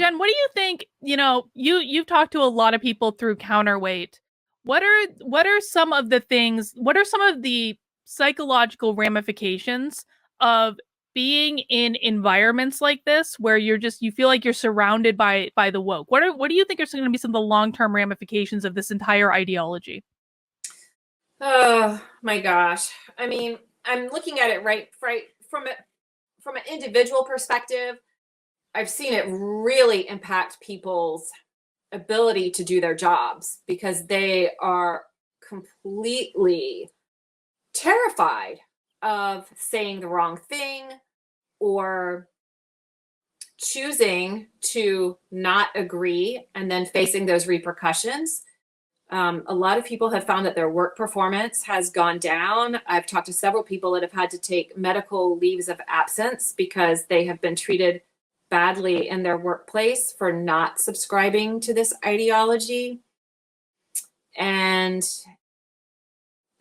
Jen, what do you think, you've talked to a lot of people through Counterweight. What are some of the things, what are some of the psychological ramifications of being in environments like this where you feel like you're surrounded by the woke? What do you think are going to be some of the long-term ramifications of this entire ideology? Oh my gosh. I mean, I'm looking at it right from an individual perspective. I've seen it really impact people's ability to do their jobs because they are completely terrified of saying the wrong thing or choosing to not agree and then facing those repercussions. A lot of people have found that their work performance has gone down. I've talked to several people that have had to take medical leaves of absence because they have been treated badly in their workplace for not subscribing to this ideology. And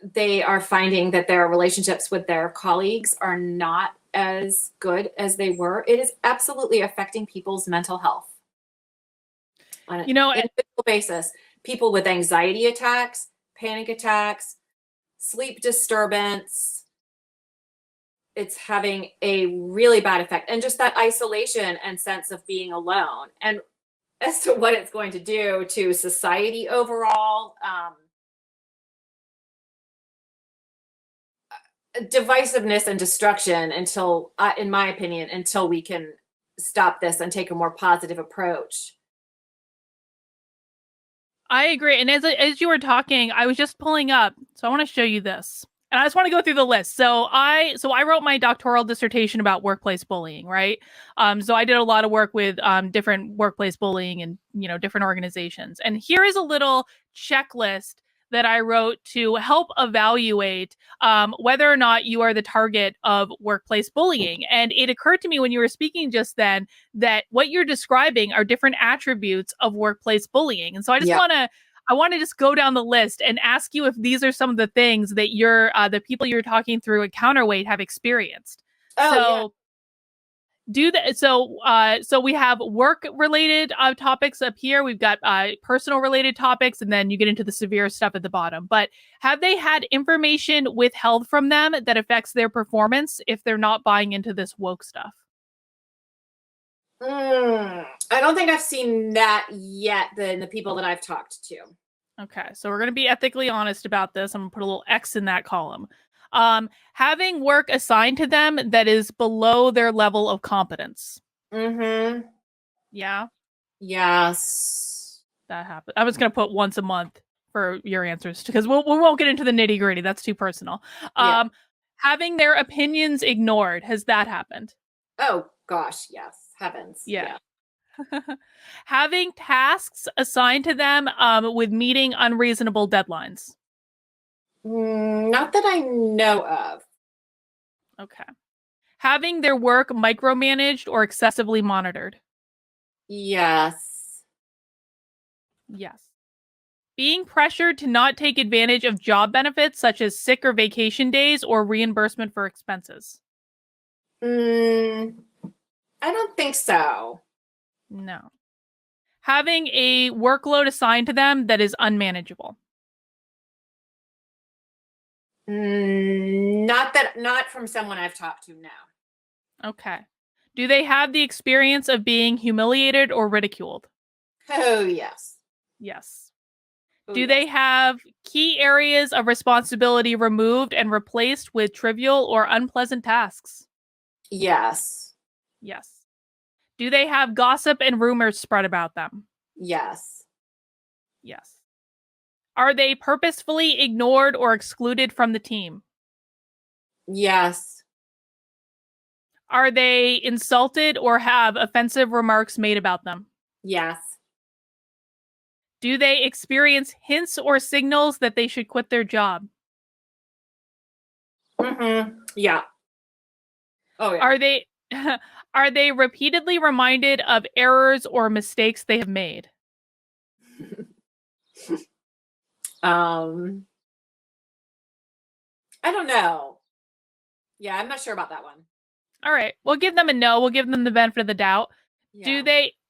they are finding that their relationships with their colleagues are not as good as they were. It is absolutely affecting people's mental health on an You know, individual basis. People with anxiety attacks, panic attacks, sleep disturbance. It's having a really bad effect. And just that isolation and sense of being alone. And as to what it's going to do to society overall, divisiveness and destruction until, in my opinion, until we can stop this and take a more positive approach. I agree. And as you were talking, I was just pulling up. So I want to show you this. And I just want to go through the list. So I wrote my doctoral dissertation about workplace bullying, right? So I did a lot of work with different workplace bullying and different organizations. And here is a little checklist that I wrote to help evaluate whether or not you are the target of workplace bullying. And it occurred to me when you were speaking just then that what you're describing are different attributes of workplace bullying. And so Yeah. I want to just go down the list and ask you if these are some of the things that the people you're talking through at Counterweight have experienced. Oh, yeah. So do that. So we have work related topics up here. We've got personal related topics, and then you get into the severe stuff at the bottom. But have they had information withheld from them that affects their performance if they're not buying into this woke stuff? I don't think I've seen that yet. The people that I've talked to. Okay, so we're going to be ethically honest about this. I'm going to put a little X in that column. Having work assigned to them that is below their level of competence. Mm-hmm. Yeah, Yes. that happened. I was going to put once a month for your answers because we won't get into the nitty gritty. That's too personal. Yeah. Having their opinions ignored. Has that happened? Oh gosh, yes. Heavens. Yeah. Having tasks assigned to them with meeting unreasonable deadlines. Not that I know of. Okay. Having their work micromanaged or excessively monitored. Yes. Yes. Being pressured to not take advantage of job benefits such as sick or vacation days or reimbursement for expenses. I don't think so. No. Having a workload assigned to them that is unmanageable. Not from someone I've talked to now. Okay. Do they have the experience of being humiliated or ridiculed? Oh, yes. Yes. Oh, Do yes. they have key areas of responsibility removed and replaced with trivial or unpleasant tasks? Yes. Yes. Do they have gossip and rumors spread about them? Yes. Yes. Are they purposefully ignored or excluded from the team? Yes. Are they insulted or have offensive remarks made about them? Yes. Do they experience hints or signals that they should quit their job? Yeah. Oh, yeah. Are they repeatedly reminded of errors or mistakes they have made? I don't know. Yeah, I'm not sure about that one. All right. We'll give them a no. We'll give them the benefit of the doubt. Yeah.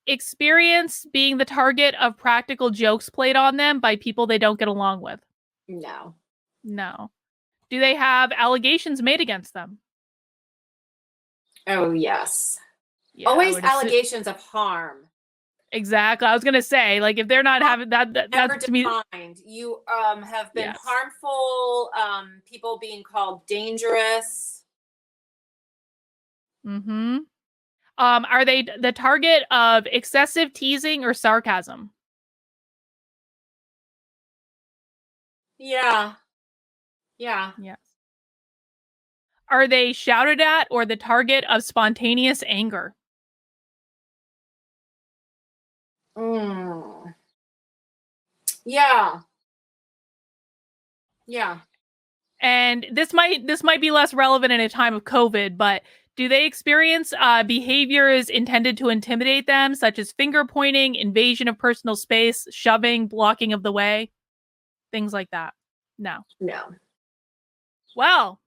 experience being the target of practical jokes played on them by people they don't get along with? No. No. Do they have allegations made against them? Oh, yes. Yeah, I Always would allegations of harm. exactly. I was gonna say, like, if they're not having Never that to me, defined. You have been yes. harmful, people being called dangerous. Mm-hmm. Are they the target of excessive teasing or sarcasm? Yeah. Yeah. Yes. Are they shouted at or the target of spontaneous anger? Mm. Yeah. Yeah. And this might be less relevant in a time of COVID, but do they experience behaviors intended to intimidate them, such as finger pointing, invasion of personal space, shoving, blocking of the way, things like that? No. No. Well,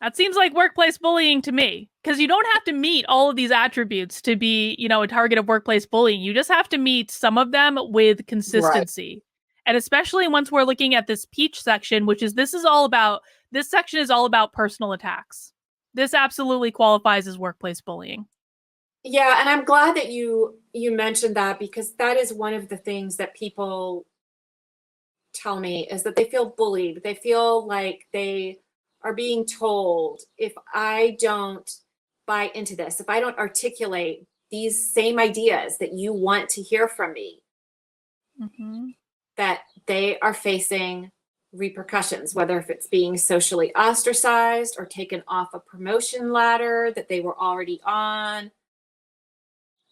that seems like workplace bullying to me, because you don't have to meet all of these attributes to be, a target of workplace bullying. You just have to meet some of them with Right. consistency. And especially once we're looking at this peach section, this section is all about personal attacks. This absolutely qualifies as workplace bullying. Yeah, and I'm glad that you mentioned that, because that is one of the things that people tell me, is that they feel bullied. They feel like they are being told, if I don't buy into this, if I don't articulate these same ideas that you want to hear from me, Mm-hmm. that they are facing repercussions, whether if it's being socially ostracized or taken off a promotion ladder that they were already on,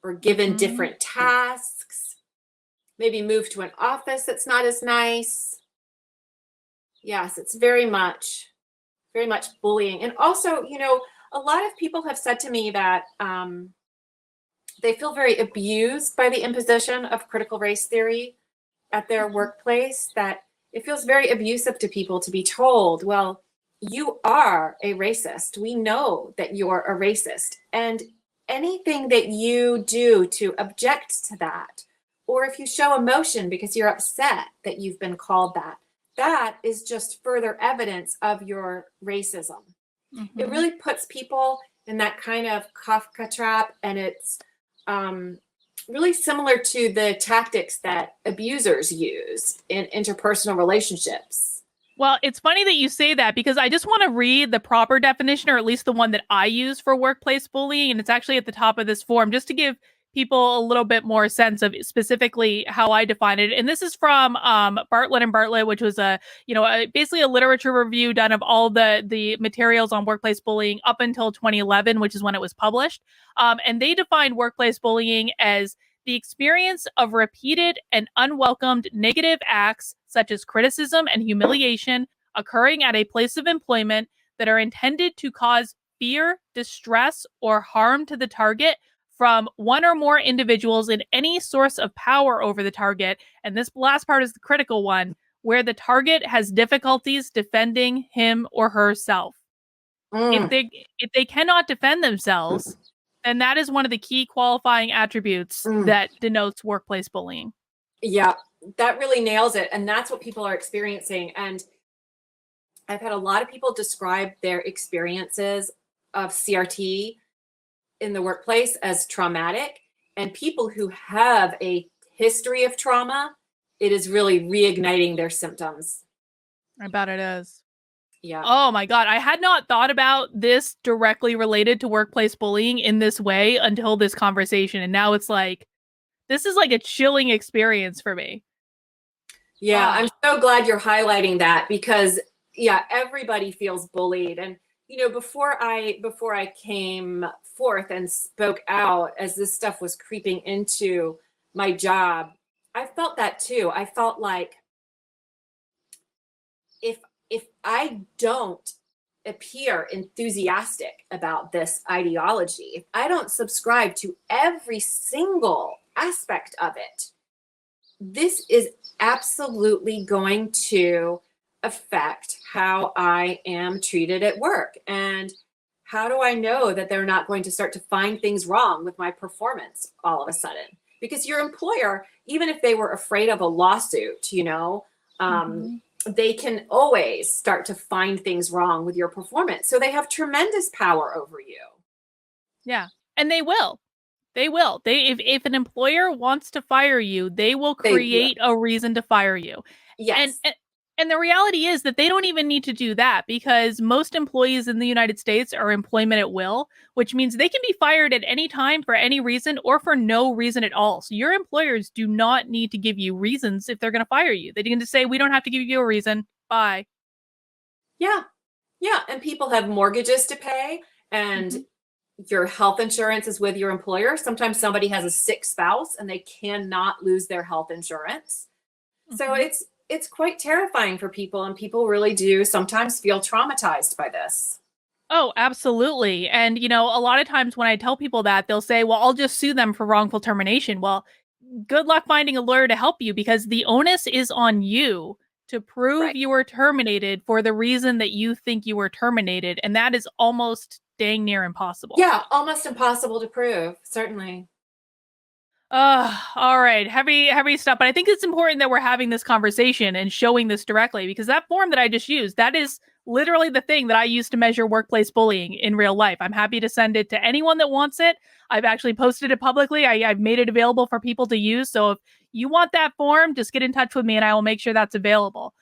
or given Mm-hmm. different tasks, maybe moved to an office that's not as nice. Yes, it's very much bullying. And also, a lot of people have said to me that they feel very abused by the imposition of critical race theory at their workplace, that it feels very abusive to people to be told, well, you are a racist. We know that you're a racist. And anything that you do to object to that, or if you show emotion because you're upset that you've been called that, that is just further evidence of your racism. It Mm-hmm. really puts people in that kind of Kafka trap, and it's really similar to the tactics that abusers use in interpersonal relationships. Well, it's funny that you say that, because I just want to read the proper definition, or at least the one that I use for workplace bullying. And it's actually at the top of this form, just to give people a little bit more sense of specifically how I define it. And this is from Bartlett and Bartlett, which was basically a literature review done of all the materials on workplace bullying up until 2011, which is when it was published. And they defined workplace bullying as the experience of repeated and unwelcomed negative acts, such as criticism and humiliation, occurring at a place of employment that are intended to cause fear, distress, or harm to the target from one or more individuals in any source of power over the target. And this last part is the critical one, where the target has difficulties defending him or herself. If Mm, they cannot defend themselves, then that is one of the key qualifying attributes mm. that denotes workplace bullying. Yeah, that really nails it. And that's what people are experiencing. And I've had a lot of people describe their experiences of CRT in the workplace as traumatic. And people who have a history of trauma, it is really reigniting their symptoms. I bet it is. Yeah. Oh my God. I had not thought about this directly related to workplace bullying in this way until this conversation. And now it's like, this is like a chilling experience for me. Yeah, I'm so glad you're highlighting that, because yeah, everybody feels bullied. And before I came forth and spoke out as this stuff was creeping into my job, I felt that too. I felt like if if I don't appear enthusiastic about this ideology, if I don't subscribe to every single aspect of it, this is absolutely going to affect how I am treated at work and How do I know that they're not going to start to find things wrong with my performance all of a sudden? Because your employer, even if they were afraid of a lawsuit, they can always start to find things wrong with your performance. So they have tremendous power over you. Yeah. And they will. They will. If an employer wants to fire you, they will They will. create a reason to fire you. Yes. And the reality is that they don't even need to do that, because most employees in the United States are employment at will, which means they can be fired at any time for any reason or for no reason at all. So your employers do not need to give you reasons if they're going to fire you. They can just say, we don't have to give you a reason. Bye. Yeah. Yeah. And people have mortgages to pay, and your health insurance is with your employer. Sometimes somebody has a sick spouse and they cannot lose their health insurance. So it's quite terrifying for people, and people really do sometimes feel traumatized by this. Oh, absolutely. And, a lot of times when I tell people that, they'll say, well, I'll just sue them for wrongful termination. Well, good luck finding a lawyer to help you, because the onus is on you to prove you were terminated for the reason that you think you were terminated. And that is almost dang near impossible. Yeah, almost impossible to prove, certainly. All right. Heavy stuff. But I think it's important that we're having this conversation and showing this directly, because that form that I just used, that is literally the thing that I use to measure workplace bullying in real life. I'm happy to send it to anyone that wants it. I've actually posted it publicly. I've made it available for people to use. So if you want that form, just get in touch with me and I will make sure that's available.